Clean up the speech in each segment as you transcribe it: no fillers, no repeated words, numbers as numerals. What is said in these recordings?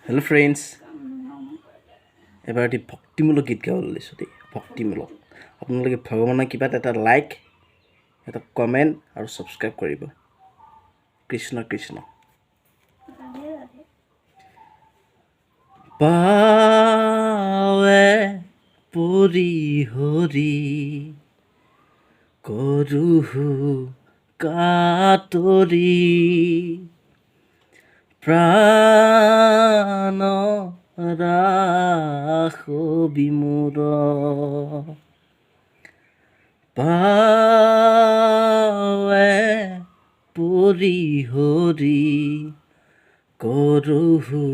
Hello' friends, এবাৰ এটি ভক্তিমূলক গীত গাবলৈ লৈছোঁ দেই। ভক্তিমূলক আপোনালোকে ভগৱানৰ কিবা এটা লাইক, এটা কমেণ্ট আৰু ছাবস্ক্ৰাইব কৰিব। কৃষ্ণ কৃষ্ণ। পাৱে পৰি হৰি কৰোহু কাতৰি প্ৰাণ ৰাখবি মোৰ পাৱে পৰি হৰি কৰোহু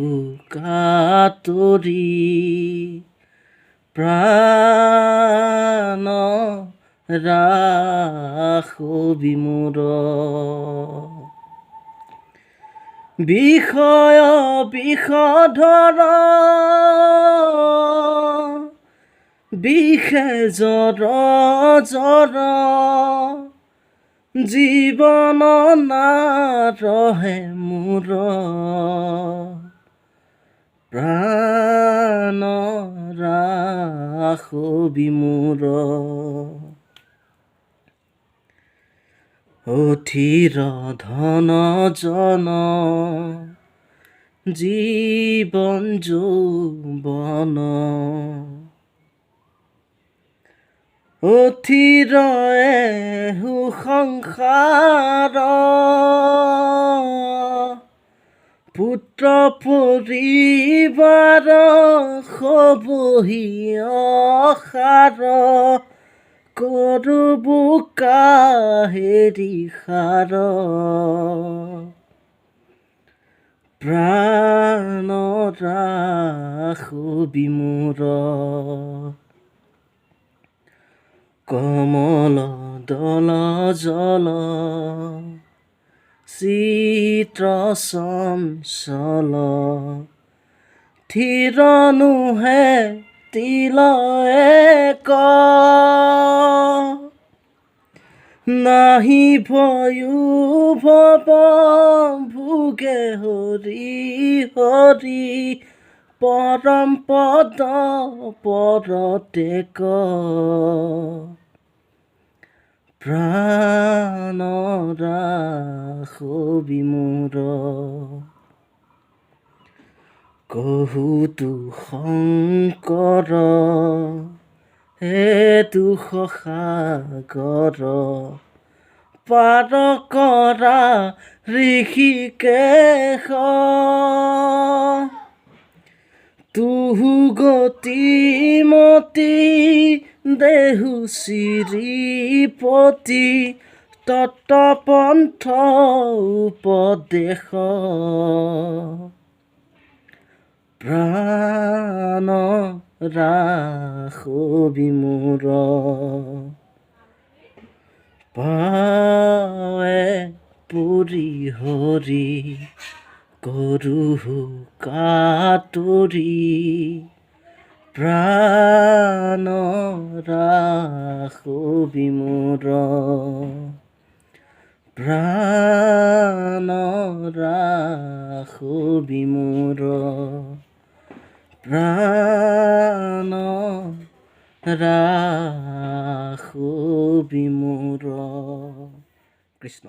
কাতৰি প্ৰাণ ৰাখবি মোৰ বিষয় বিষধৰ বিষে জ্বৰ জ্বৰ জীৱন নাৰহে মোৰ প্ৰাণ ৰাখবি মোৰ অথিৰ ধন জন জীৱন যৌৱন অথিৰ এহু সংসাৰ পুত্ৰ পৰিবাৰ হবহি অসাৰ কৰোঁ কাহেৰি সাৰ প্ৰাণ ৰাখবি মোৰ কমল দল জল চিত্ৰ চঞ্চল থিৰ নোহে তিল এক নাহি ভয়ো ভৱ ভোগে হৰি হৰি পৰম পদ পৰতেক প্ৰাণ ৰাখবি মোৰ কহুতো শংকৰ হে দুখ সাগৰ পাৰ কৰা ঋষিকেশ তুহু গতিমতি দেহু শ্ৰীপতি তত্ত্বপন্থ উপদেশ প্ৰাণ ৰাখবি মোৰ পাৱে পৰি হৰি কৰোহু কাতৰি প্ৰাণ ৰাখবি মোৰ প্ৰাণ ৰাখবি মোৰ প্ৰাণ ৰাখবি মোৰ কৃষ্ণ।